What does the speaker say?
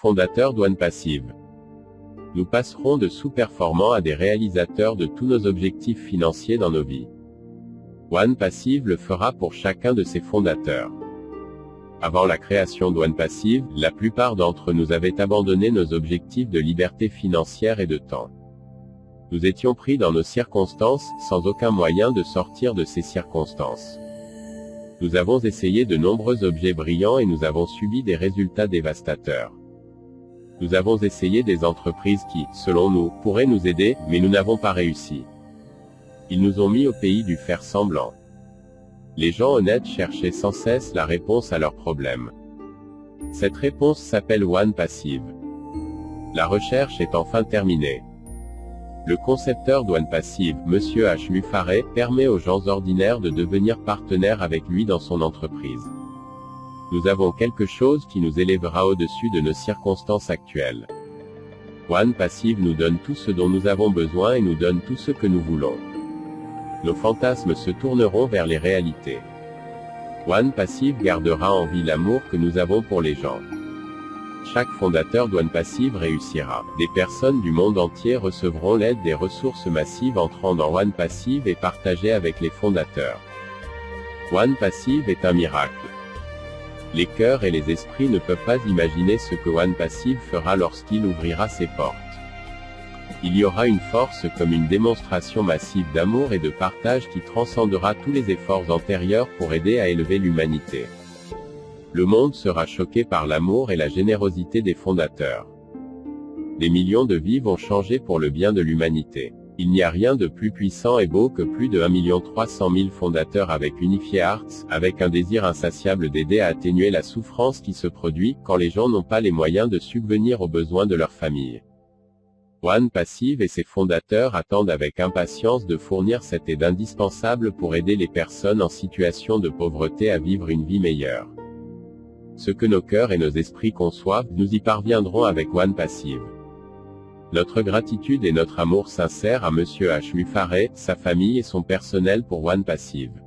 Fondateurs d'One Passive. Nous passerons de sous-performants à des réalisateurs de tous nos objectifs financiers dans nos vies. One Passive le fera pour chacun de ses fondateurs. Avant la création d'One Passive, la plupart d'entre nous avaient abandonné nos objectifs de liberté financière et de temps. Nous étions pris dans nos circonstances, sans aucun moyen de sortir de ces circonstances. Nous avons essayé de nombreux objets brillants et nous avons subi des résultats dévastateurs. Nous avons essayé des entreprises qui, selon nous, pourraient nous aider, mais nous n'avons pas réussi. Ils nous ont mis au pays du faire semblant. Les gens honnêtes cherchaient sans cesse la réponse à leurs problèmes. Cette réponse s'appelle One Passive. La recherche est enfin terminée. Le concepteur d'One Passive, Monsieur H. Mufare, permet aux gens ordinaires de devenir partenaires avec lui dans son entreprise. Nous avons quelque chose qui nous élèvera au-dessus de nos circonstances actuelles. One Passive nous donne tout ce dont nous avons besoin et nous donne tout ce que nous voulons. Nos fantasmes se tourneront vers les réalités. One Passive gardera en vie l'amour que nous avons pour les gens. Chaque fondateur d'One Passive réussira. Des personnes du monde entier recevront l'aide des ressources massives entrant dans One Passive et partagées avec les fondateurs. One Passive est un miracle. Les cœurs et les esprits ne peuvent pas imaginer ce que One Passive fera lorsqu'il ouvrira ses portes. Il y aura une force comme une démonstration massive d'amour et de partage qui transcendera tous les efforts antérieurs pour aider à élever l'humanité. Le monde sera choqué par l'amour et la générosité des fondateurs. Des millions de vies vont changer pour le bien de l'humanité. Il n'y a rien de plus puissant et beau que plus de 1 300 000 fondateurs avec Unified Hearts, avec un désir insatiable d'aider à atténuer la souffrance qui se produit, quand les gens n'ont pas les moyens de subvenir aux besoins de leur famille. One Passive et ses fondateurs attendent avec impatience de fournir cette aide indispensable pour aider les personnes en situation de pauvreté à vivre une vie meilleure. Ce que nos cœurs et nos esprits conçoivent, nous y parviendrons avec One Passive. Notre gratitude et notre amour sincère à Monsieur H. Mufare, sa famille et son personnel pour One Passive.